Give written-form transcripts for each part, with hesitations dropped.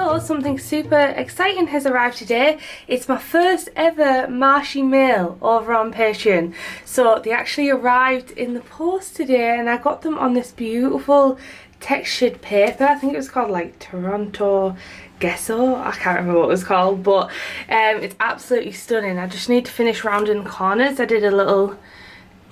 So something super exciting has arrived today. It's my first ever Marshy mail over on Patreon. So they actually arrived in the post today and I got them on this beautiful textured paper. I think it was called like Toronto Gesso. I can't remember what it was called, but it's absolutely stunning. I just need to finish rounding the corners. I did a little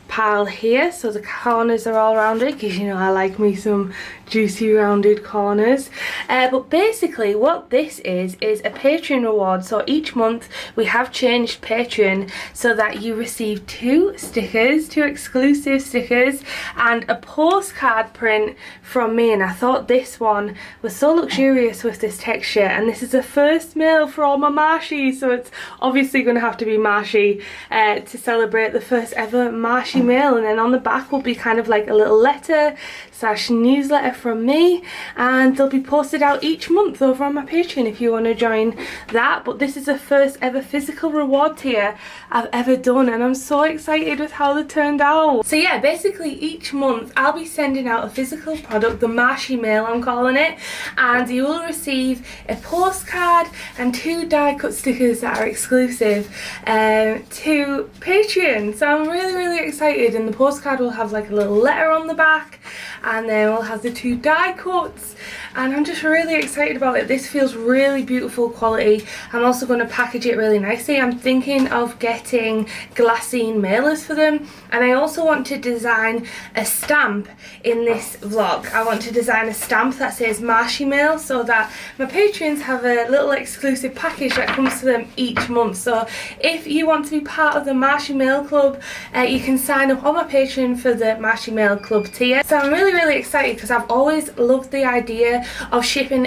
pile here so the corners are all rounded because you know I like me some juicy rounded corners, but basically what this is a Patreon reward. So each month we have changed Patreon so that you receive two exclusive stickers and a postcard print from me, and I thought this one was so luxurious with this texture, and this is the first mail for all my Marshy, so it's obviously going to have to be Marshy to celebrate the first ever Marshy mail. And then on the back will be kind of like a little letter / newsletter from me, and they'll be posted out each month over on my Patreon if you want to join that. But this is the first ever physical reward tier I've ever done, and I'm so excited with how they turned out. So yeah, basically each month I'll be sending out a physical product, the Marshy mail I'm calling it, and you will receive a postcard and two die cut stickers that are exclusive to Patreon. So I'm really excited, and the postcard will have like a little letter on the back, and then we'll have the two die cuts, and I'm just really excited about it. This feels really beautiful quality. I'm also going to package it really nicely. I'm thinking of getting glassine mailers for them, and I also want to design a stamp in this vlog. I want to design a stamp that says Marshy mail so that my patrons have a little exclusive package that comes to them each month. So if you want to be part of the Marshy mail club, you can sign up on my Patreon for the Marshy mail club tier. So I'm really excited because I've always loved the idea of shipping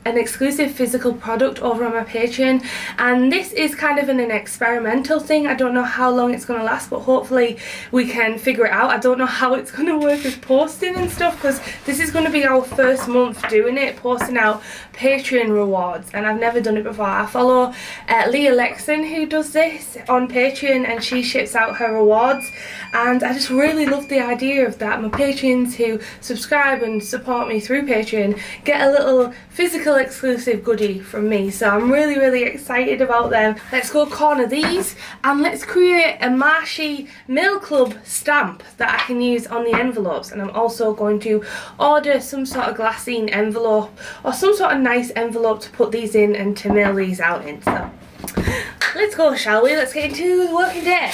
an exclusive physical product over on my Patreon, and this is kind of an experimental thing. I don't know how long it's going to last, but hopefully we can figure it out. I don't know how it's going to work with posting and stuff, because this is going to be our first month doing it, posting out Patreon rewards, and I've never done it before. I follow Leah Lexon, who does this on Patreon, and she ships out her rewards, and I just really love the idea of that. My patrons who subscribe and support me through Patreon get a little physical exclusive goodie from me, so I'm really excited about them. Let's go corner these and let's create a Marshy mail club stamp that I can use on the envelopes. And I'm also going to order some sort of glassine envelope or some sort of nice envelope to put these in and to mail these out in. So let's go, shall we? Let's get into the working day.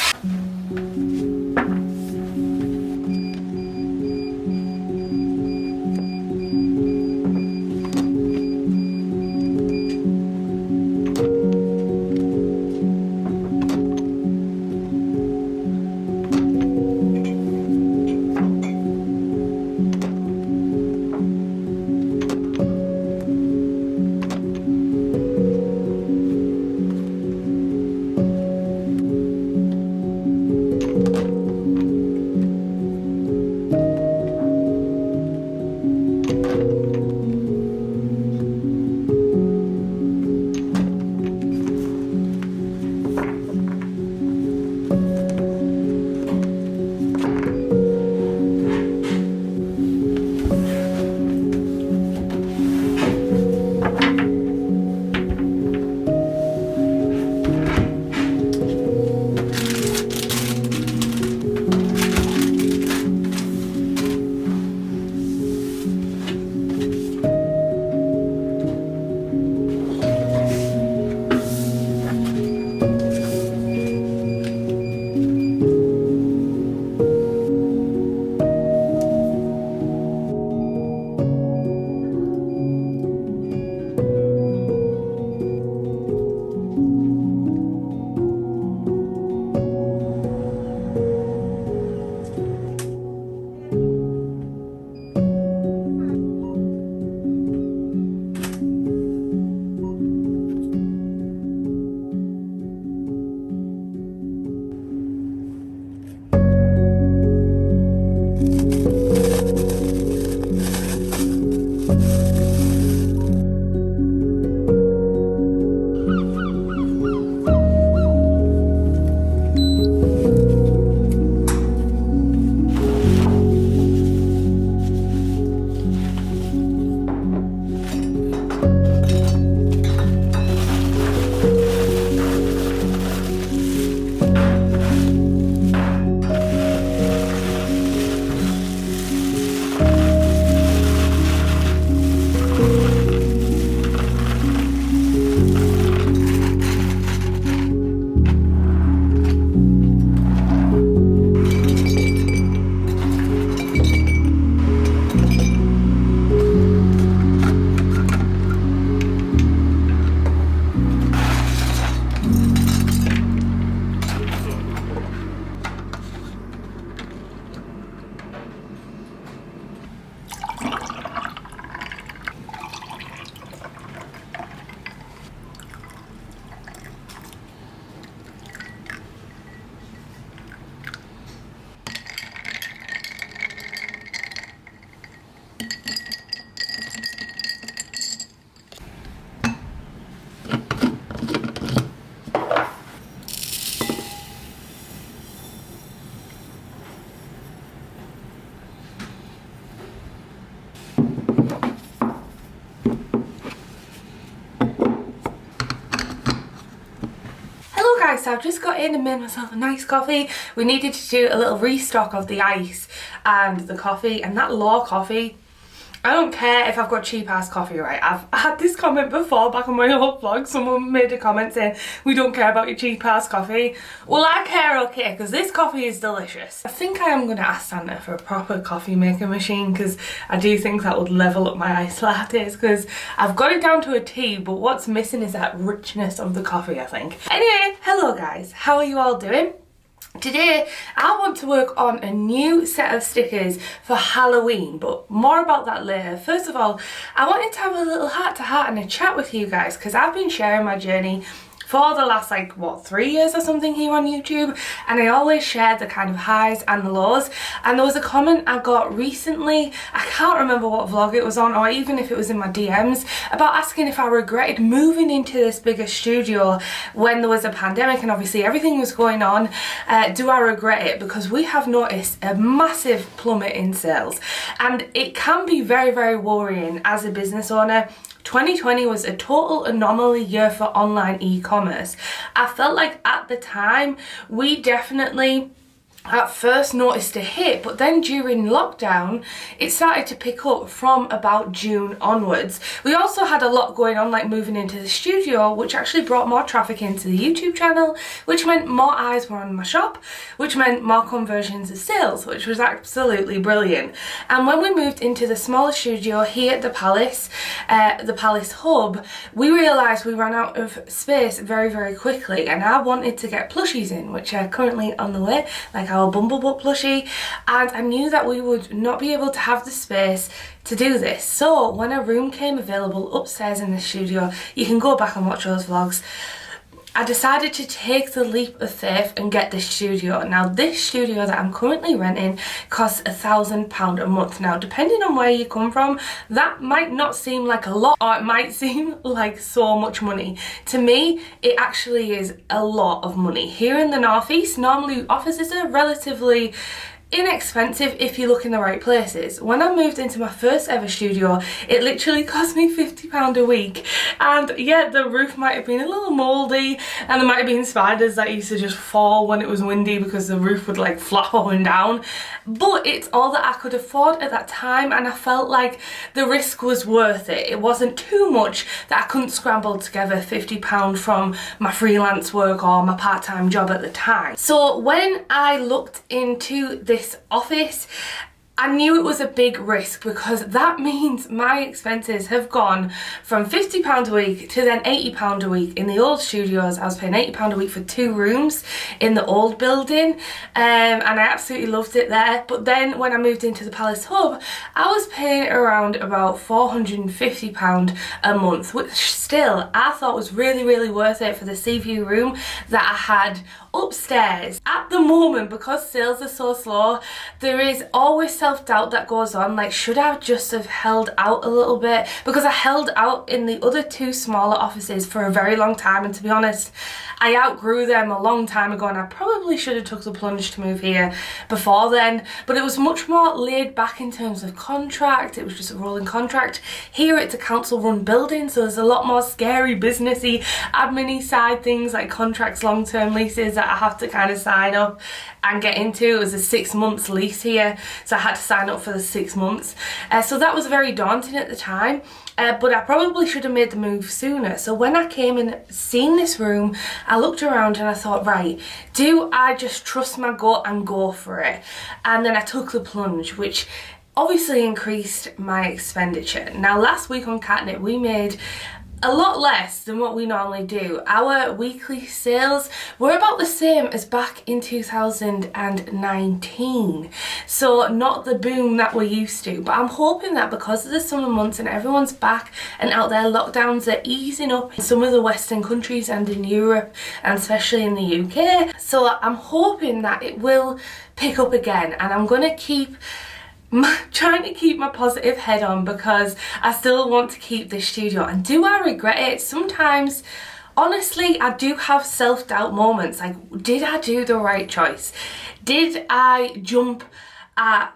so I've just got in and made myself a nice coffee. We needed to do a little restock of the ice and the coffee, and that Law coffee, I don't care if I've got cheap ass coffee, right? I've had this comment before back on my old vlog. Someone made a comment saying, we don't care about your cheap ass coffee. Well, I care, okay, because this coffee is delicious. I think I am going to ask Santa for a proper coffee maker machine, because I do think that would level up my iced lattes, because I've got it down to a T, but what's missing is that richness of the coffee, I think. Anyway, hello guys, how are you all doing? Today I want to work on a new set of stickers for Halloween, but more about that later. First of all, I wanted to have a little heart-to-heart and a chat with you guys, because I've been sharing my journey for the last, like, what, 3 years or something here on YouTube, and I always share the kind of highs and the lows. And there was a comment I got recently, I can't remember what vlog it was on, or even if it was in my DMs, about asking if I regretted moving into this bigger studio when there was a pandemic and obviously everything was going on. Do I regret it? Because we have noticed a massive plummet in sales, and it can be very, very worrying as a business owner. 2020 was a total anomaly year for online e-commerce. I felt like at the time we definitely at first noticed a hit, but then during lockdown it started to pick up from about June onwards. We also had a lot going on, like moving into the studio, which actually brought more traffic into the YouTube channel, which meant more eyes were on my shop, which meant more conversions of sales, which was absolutely brilliant. And when we moved into the smaller studio here at the Palace Hub, we realised we ran out of space very, very quickly, and I wanted to get plushies in, which are currently on the way, like our Bumblebutt plushie, and I knew that we would not be able to have the space to do this. So when a room came available upstairs in the studio, you can go back and watch those vlogs, I decided to take the leap of faith and get this studio. Now, this studio that I'm currently renting costs £1,000 a month. Now, depending on where you come from, that might not seem like a lot, or it might seem like so much money. To me, it actually is a lot of money. Here in the Northeast, normally offices are relatively inexpensive if you look in the right places. When I moved into my first ever studio, it literally cost me £50 a week, and yeah, the roof might have been a little mouldy and there might have been spiders that used to just fall when it was windy because the roof would like flap up and down, but it's all that I could afford at that time, and I felt like the risk was worth it. It wasn't too much that I couldn't scramble together £50 from my freelance work or my part-time job at the time. So when I looked into this office, I knew it was a big risk, because that means my expenses have gone from £50 a week to then £80 a week. In the old studios, I was paying £80 a week for 2 rooms in the old building, and I absolutely loved it there. But then when I moved into the Palace Hub, I was paying around about £450 a month, which still I thought was really, really worth it for the sea view room that I had upstairs. At the moment, because sales are so slow, there is always self-doubt that goes on, like, should I just have held out a little bit? Because I held out in the other 2 smaller offices for a very long time, and to be honest, I outgrew them a long time ago, and I probably should have took the plunge to move here before then, but it was much more laid back in terms of contract. It was just a rolling contract. Here it's a council run building, so there's a lot more scary businessy admin-y side things, like contracts, long-term leases that I have to kind of sign up and get into. It was a 6 months lease here, so I had to sign up for the 6 months, so that was very daunting at the time. But I probably should have made the move sooner. So when I came and seen this room, I looked around and I thought, right, do I just trust my gut and go for it? And then I took the plunge, which obviously increased my expenditure. Now, last week on Katnipp, we made a lot less than what we normally do. Our weekly sales were about the same as back in 2019, so not the boom that we're used to, but I'm hoping that because of the summer months and everyone's back and out there, lockdowns are easing up in some of the Western countries and in Europe, and especially in the UK, so I'm hoping that it will pick up again, and I'm gonna keep trying to keep my positive head on, because I still want to keep this studio. And do I regret it? Sometimes, honestly, I do have self-doubt moments, like, did I do the right choice? Did I jump at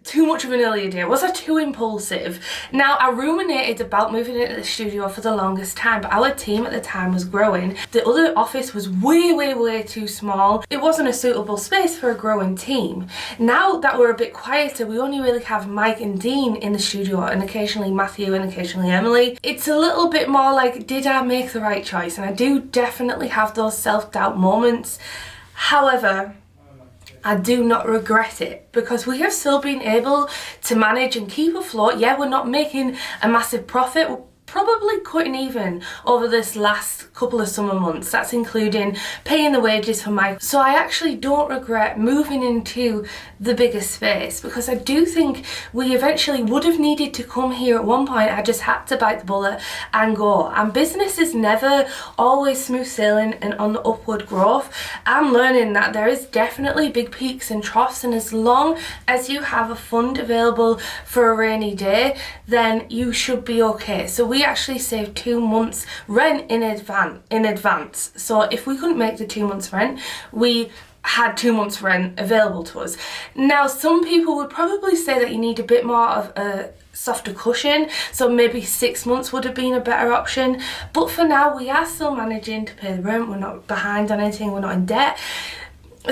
too much of an earlier day? Was I too impulsive? Now, I ruminated about moving into the studio for the longest time, but our team at the time was growing. The other office was way too small. It wasn't a suitable space for a growing team. Now that we're a bit quieter, we only really have Mike and Dean in the studio, and occasionally Matthew and occasionally Emily. It's a little bit more like, did I make the right choice? And I do definitely have those self-doubt moments. However, I do not regret it, because we have still been able to manage and keep afloat. Yeah, we're not making a massive profit. We're probably cutting even over this last couple of summer months. That's including paying the wages for Mike. So I actually don't regret moving into the bigger space, because I do think we eventually would have needed to come here at one point. I just had to bite the bullet and go. And business is never always smooth sailing and on the upward growth. I'm learning that there is definitely big peaks and troughs, and as long as you have a fund available for a rainy day, then you should be okay. So we actually saved 2 months rent in advance. So if we couldn't make the 2 months rent, we had 2 months rent available to us. Now, some people would probably say that you need a bit more of a softer cushion, so maybe 6 months would have been a better option. But for now, we are still managing to pay the rent. We're not behind on anything, we're not in debt.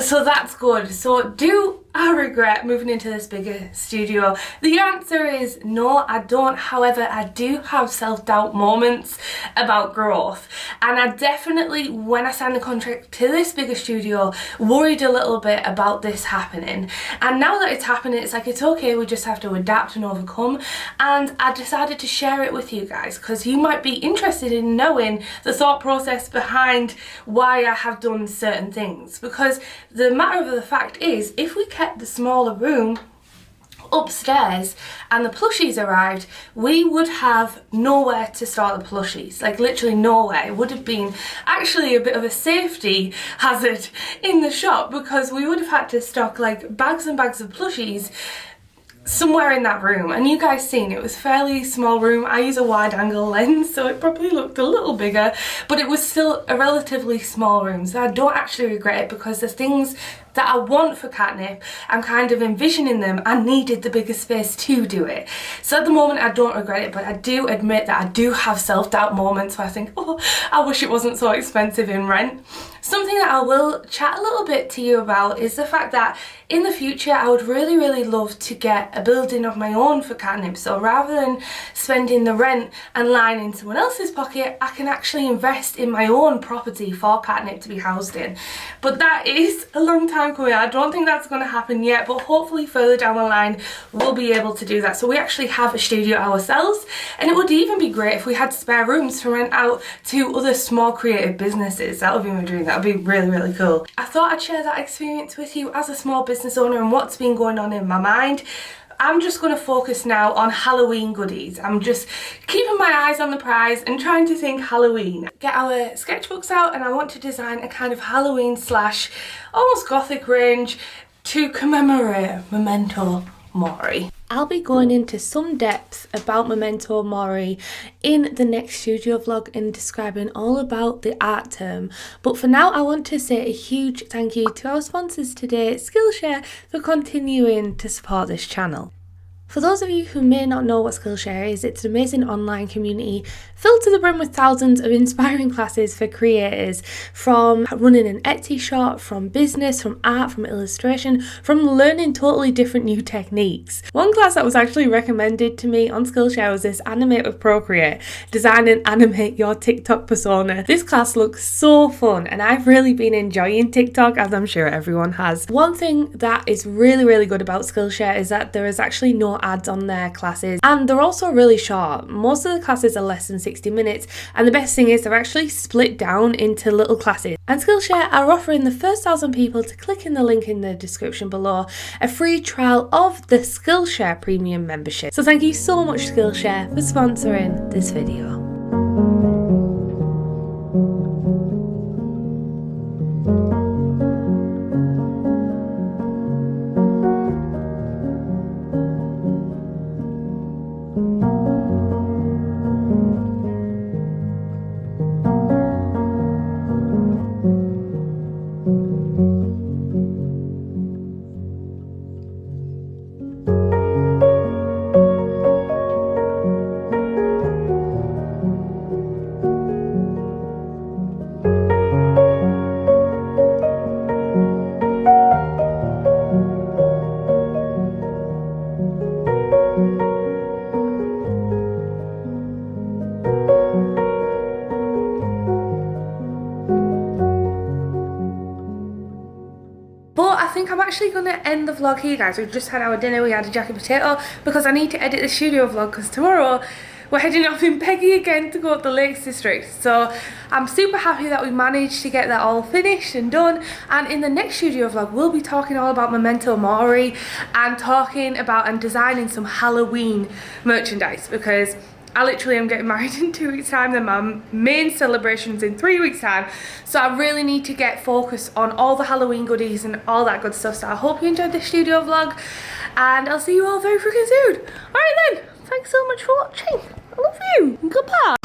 So that's good. So do I regret moving into this bigger studio? The answer is no, I don't. However, I do have self-doubt moments about growth. And I definitely, when I signed the contract to this bigger studio, worried a little bit about this happening. And now that it's happening, it's like, it's okay, we just have to adapt and overcome. And I decided to share it with you guys, because you might be interested in knowing the thought process behind why I have done certain things. Because the matter of the fact is, if we kept the smaller room upstairs and the plushies arrived, we would have nowhere to store the plushies, like literally nowhere. It would have been actually a bit of a safety hazard in the shop, because we would have had to stock like bags and bags of plushies somewhere in that room. And you guys seen it was a fairly small room. I use a wide angle lens, so it probably looked a little bigger, but it was still a relatively small room. So I don't actually regret it, because the things that I want for Katnipp, I'm kind of envisioning them. I needed the bigger space to do it. So at the moment, I don't regret it, but I do admit that I do have self-doubt moments where I think, oh, I wish it wasn't so expensive in rent. Something that I will chat a little bit to you about is the fact that in the future, I would really love to get a building of my own for Katnipp. So rather than spending the rent and lining someone else's pocket, I can actually invest in my own property for Katnipp to be housed in. But that is a long time coming. I don't think that's going to happen yet, but hopefully further down the line, we'll be able to do that. So we actually have a studio ourselves, and it would even be great if we had spare rooms to rent out to other small creative businesses. That would be my dream. That would be really cool. I thought I'd share that experience with you as a small business owner and what's been going on in my mind. I'm just going to focus now on Halloween goodies. I'm just keeping my eyes on the prize and trying to think Halloween. Get our sketchbooks out, and I want to design a kind of Halloween slash almost gothic range to commemorate Memento Mori. I'll be going into some depth about Memento Mori in the next studio vlog and describing all about the art term. But for now, I want to say a huge thank you to our sponsors today, Skillshare, for continuing to support this channel. For those of you who may not know what Skillshare is, it's an amazing online community filled to the brim with thousands of inspiring classes for creators, from running an Etsy shop, from business, from art, from illustration, from learning totally different new techniques. One class that was actually recommended to me on Skillshare was this Animate with Procreate, design and animate your TikTok persona. This class looks so fun, and I've really been enjoying TikTok, as I'm sure everyone has. One thing that is really good about Skillshare is that there is actually no ads on their classes, and they're also really short. Most of the classes are less than 60 minutes, and the best thing is they're actually split down into little classes. And Skillshare are offering the first 1,000 people to click in the link in the description below a free trial of the Skillshare premium membership. So thank you so much, Skillshare, for sponsoring this video. actually going to end the vlog here, guys. We've just had our dinner, we had a jacket potato, because I need to edit the studio vlog, because tomorrow we're heading off in Peggy again to go to the Lakes District. So I'm super happy that we managed to get that all finished and done. And in the next studio vlog, we'll be talking all about Memento Mori and talking about and designing some Halloween merchandise, because I literally am getting married in 2 weeks time, then my main celebration's in 3 weeks time. So I really need to get focused on all the Halloween goodies and all that good stuff. So I hope you enjoyed this studio vlog, and I'll see you all very freaking soon. Alright then, thanks so much for watching. I love you. Goodbye.